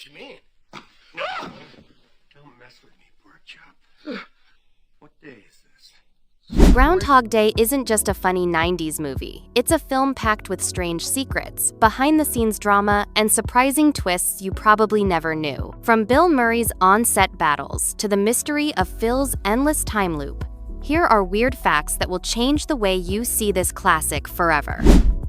what you mean. Don't mess with me, pork chop. What day is this? Groundhog Day isn't just a funny 90s movie. It's a film packed with strange secrets, behind-the-scenes drama, and surprising twists you probably never knew. From Bill Murray's on-set battles to the mystery of Phil's endless time loop, here are weird facts that will change the way you see this classic forever.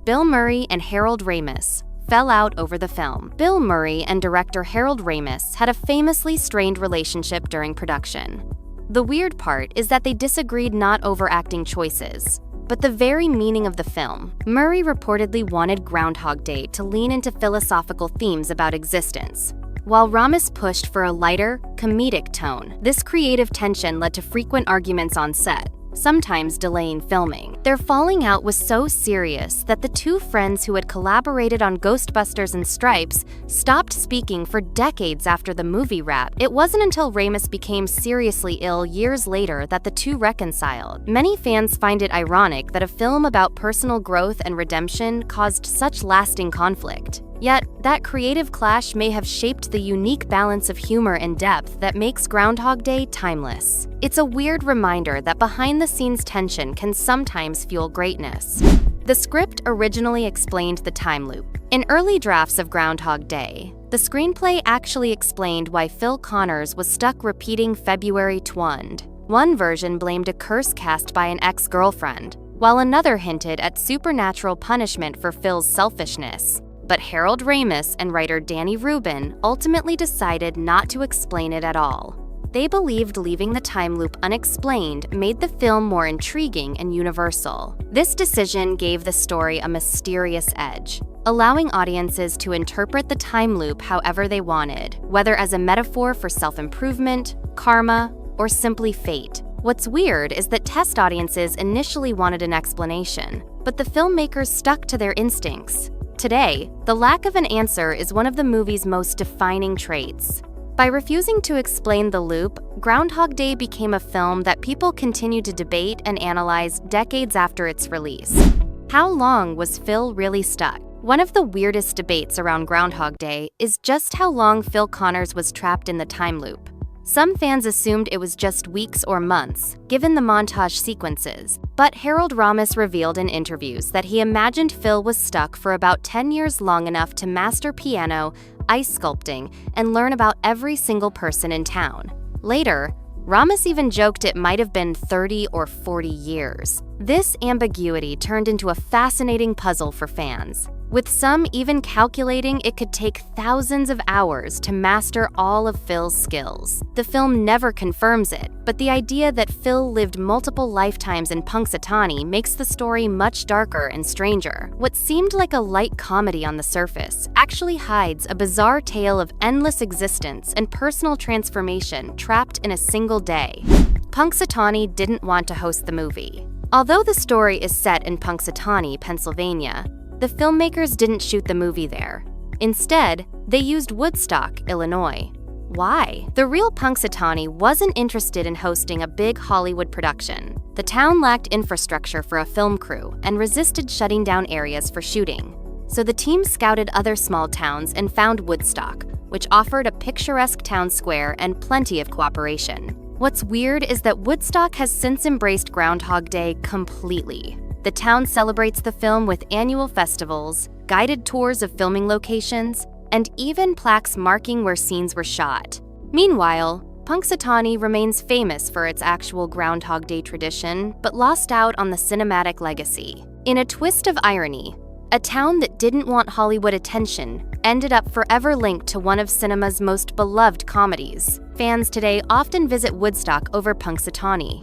Bill Murray and Harold Ramis fell out over the film. Bill Murray and director Harold Ramis had a famously strained relationship during production. The weird part is that they disagreed not over acting choices, but the very meaning of the film. Murray reportedly wanted Groundhog Day to lean into philosophical themes about existence, while Ramis pushed for a lighter, comedic tone. This creative tension led to frequent arguments on set, sometimes delaying filming. Their falling out was so serious that the two friends who had collaborated on Ghostbusters and Stripes stopped speaking for decades after the movie wrapped. It wasn't until Ramis became seriously ill years later that the two reconciled. Many fans find it ironic that a film about personal growth and redemption caused such lasting conflict. Yet, that creative clash may have shaped the unique balance of humor and depth that makes Groundhog Day timeless. It's a weird reminder that behind-the-scenes tension can sometimes fuel greatness. The script originally explained the time loop. In early drafts of Groundhog Day, the screenplay actually explained why Phil Connors was stuck repeating February twond. One version blamed a curse cast by an ex-girlfriend, while another hinted at supernatural punishment for Phil's selfishness. But Harold Ramis and writer Danny Rubin ultimately decided not to explain it at all. They believed leaving the time loop unexplained made the film more intriguing and universal. This decision gave the story a mysterious edge, allowing audiences to interpret the time loop however they wanted, whether as a metaphor for self-improvement, karma, or simply fate. What's weird is that test audiences initially wanted an explanation, but the filmmakers stuck to their instincts. Today, the lack of an answer is one of the movie's most defining traits. By refusing to explain the loop, Groundhog Day became a film that people continue to debate and analyze decades after its release. How long was Phil really stuck? One of the weirdest debates around Groundhog Day is just how long Phil Connors was trapped in the time loop. Some fans assumed it was just weeks or months, given the montage sequences, but Harold Ramis revealed in interviews that he imagined Phil was stuck for about 10 years, long enough to master piano, ice sculpting, and learn about every single person in town. Later, Ramis even joked it might have been 30 or 40 years. This ambiguity turned into a fascinating puzzle for fans, with some even calculating it could take thousands of hours to master all of Phil's skills. The film never confirms it, but the idea that Phil lived multiple lifetimes in Punxsutawney makes the story much darker and stranger. What seemed like a light comedy on the surface actually hides a bizarre tale of endless existence and personal transformation trapped in a single day. Punxsutawney didn't want to host the movie. Although the story is set in Punxsutawney, Pennsylvania, the filmmakers didn't shoot the movie there. Instead, they used Woodstock, Illinois. Why? The real Punxsutawney wasn't interested in hosting a big Hollywood production. The town lacked infrastructure for a film crew and resisted shutting down areas for shooting. So the team scouted other small towns and found Woodstock, which offered a picturesque town square and plenty of cooperation. What's weird is that Woodstock has since embraced Groundhog Day completely. The town celebrates the film with annual festivals, guided tours of filming locations, and even plaques marking where scenes were shot. Meanwhile, Punxsutawney remains famous for its actual Groundhog Day tradition, but lost out on the cinematic legacy. In a twist of irony, a town that didn't want Hollywood attention ended up forever linked to one of cinema's most beloved comedies. Fans today often visit Woodstock over Punxsutawney.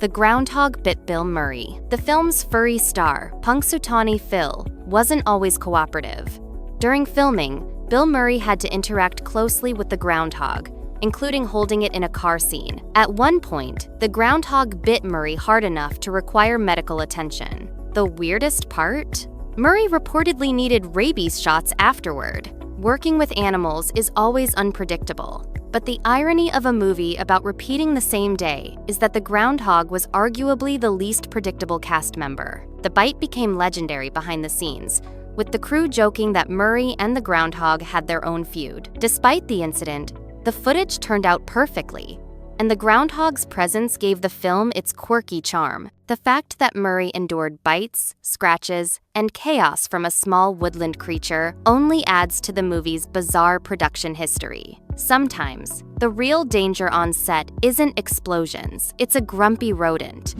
The Groundhog bit Bill Murray. The film's furry star, Punxsutawney Phil, wasn't always cooperative. During filming, Bill Murray had to interact closely with the groundhog, including holding it in a car scene. At one point, the groundhog bit Murray hard enough to require medical attention. The weirdest part? Murray reportedly needed rabies shots afterward. Working with animals is always unpredictable. But the irony of a movie about repeating the same day is that the groundhog was arguably the least predictable cast member. The bite became legendary behind the scenes, with the crew joking that Murray and the Groundhog had their own feud. Despite the incident, the footage turned out perfectly, and the Groundhog's presence gave the film its quirky charm. The fact that Murray endured bites, scratches, and chaos from a small woodland creature only adds to the movie's bizarre production history. Sometimes, the real danger on set isn't explosions, it's a grumpy rodent.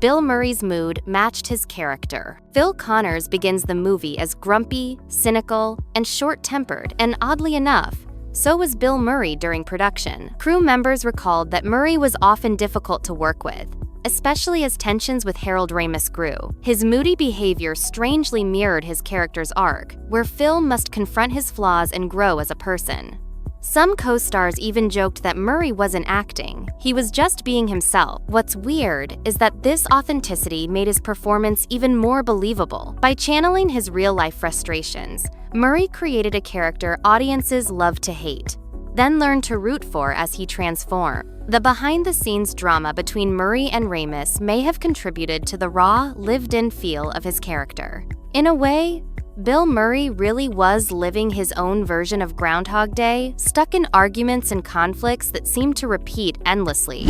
Bill Murray's mood matched his character. Phil Connors begins the movie as grumpy, cynical, and short-tempered, and oddly enough, so was Bill Murray during production. Crew members recalled that Murray was often difficult to work with, especially as tensions with Harold Ramis grew. His moody behavior strangely mirrored his character's arc, where Phil must confront his flaws and grow as a person. Some co-stars even joked that Murray wasn't acting, he was just being himself. What's weird is that this authenticity made his performance even more believable. By channeling his real-life frustrations, Murray created a character audiences love to hate, then learn to root for as he transformed. The behind-the-scenes drama between Murray and Ramis may have contributed to the raw, lived-in feel of his character. In a way, Bill Murray really was living his own version of Groundhog Day, stuck in arguments and conflicts that seemed to repeat endlessly.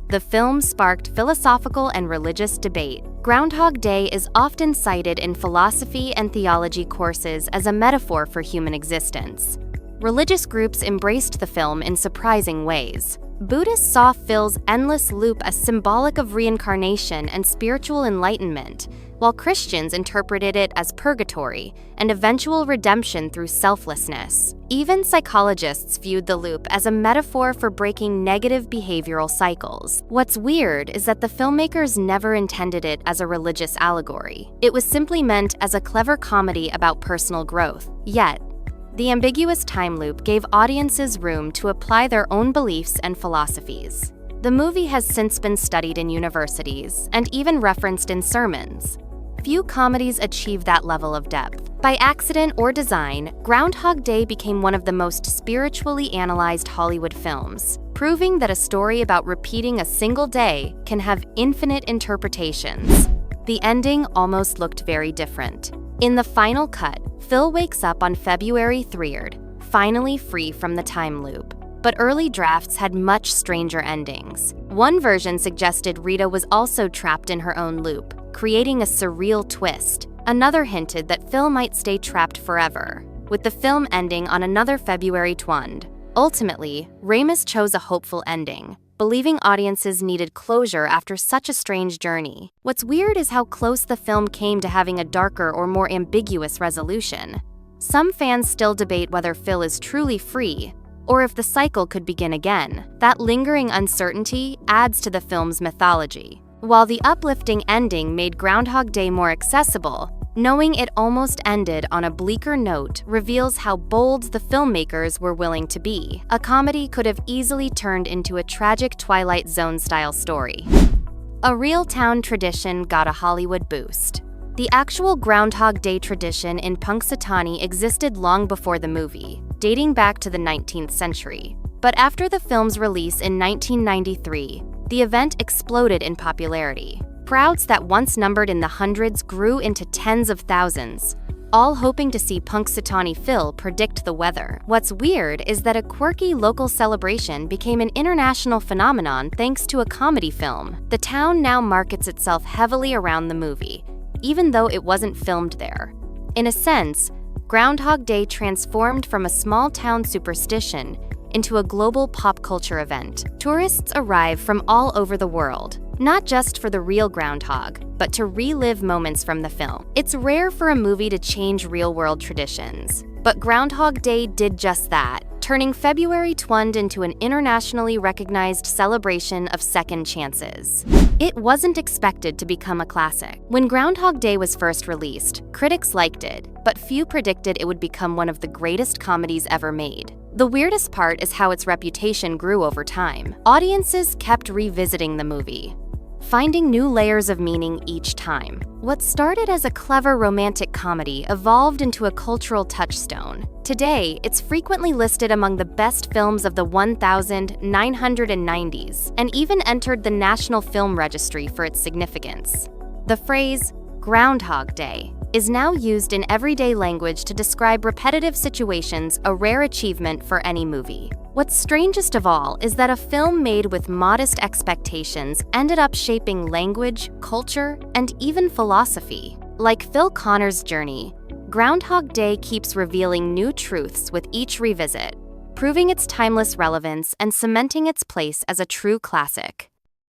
The film sparked philosophical and religious debate. Groundhog Day is often cited in philosophy and theology courses as a metaphor for human existence. Religious groups embraced the film in surprising ways. Buddhists saw Phil's endless loop as symbolic of reincarnation and spiritual enlightenment, while Christians interpreted it as purgatory and eventual redemption through selflessness. Even psychologists viewed the loop as a metaphor for breaking negative behavioral cycles. What's weird is that the filmmakers never intended it as a religious allegory. It was simply meant as a clever comedy about personal growth. Yet, the ambiguous time loop gave audiences room to apply their own beliefs and philosophies. The movie has since been studied in universities and even referenced in sermons. Few comedies achieve that level of depth. By accident or design, Groundhog Day became one of the most spiritually analyzed Hollywood films, proving that a story about repeating a single day can have infinite interpretations. The ending almost looked very different. In the final cut, Phil wakes up on February 3rd, finally free from the time loop. But early drafts had much stranger endings. One version suggested Rita was also trapped in her own loop, creating a surreal twist. Another hinted that Phil might stay trapped forever, with the film ending on another February 20. Ultimately, Ramis chose a hopeful ending, believing audiences needed closure after such a strange journey. What's weird is how close the film came to having a darker or more ambiguous resolution. Some fans still debate whether Phil is truly free, or if the cycle could begin again. That lingering uncertainty adds to the film's mythology. While the uplifting ending made Groundhog Day more accessible, knowing it almost ended on a bleaker note reveals how bold the filmmakers were willing to be. A comedy could have easily turned into a tragic Twilight Zone-style story. A real town tradition got a Hollywood boost. The actual Groundhog Day tradition in Punxsutawney existed long before the movie, dating back to the 19th century. But after the film's release in 1993, the event exploded in popularity. Crowds that once numbered in the hundreds grew into tens of thousands, all hoping to see Punxsutawney Phil predict the weather. What's weird is that a quirky local celebration became an international phenomenon thanks to a comedy film. The town now markets itself heavily around the movie, even though it wasn't filmed there. In a sense, Groundhog Day transformed from a small-town superstition into a global pop culture event. Tourists arrive from all over the world, not just for the real groundhog, but to relive moments from the film. It's rare for a movie to change real-world traditions, but Groundhog Day did just that, turning February 20 into an internationally recognized celebration of second chances. It wasn't expected to become a classic. When Groundhog Day was first released, critics liked it, but few predicted it would become one of the greatest comedies ever made. The weirdest part is how its reputation grew over time. Audiences kept revisiting the movie, finding new layers of meaning each time. What started as a clever romantic comedy evolved into a cultural touchstone. Today, it's frequently listed among the best films of the 1990s, and even entered the National Film Registry for its significance. The phrase, Groundhog Day, is now used in everyday language to describe repetitive situations, a rare achievement for any movie. What's strangest of all is that a film made with modest expectations ended up shaping language, culture, and even philosophy. Like Phil Connor's journey, Groundhog Day keeps revealing new truths with each revisit, proving its timeless relevance and cementing its place as a true classic.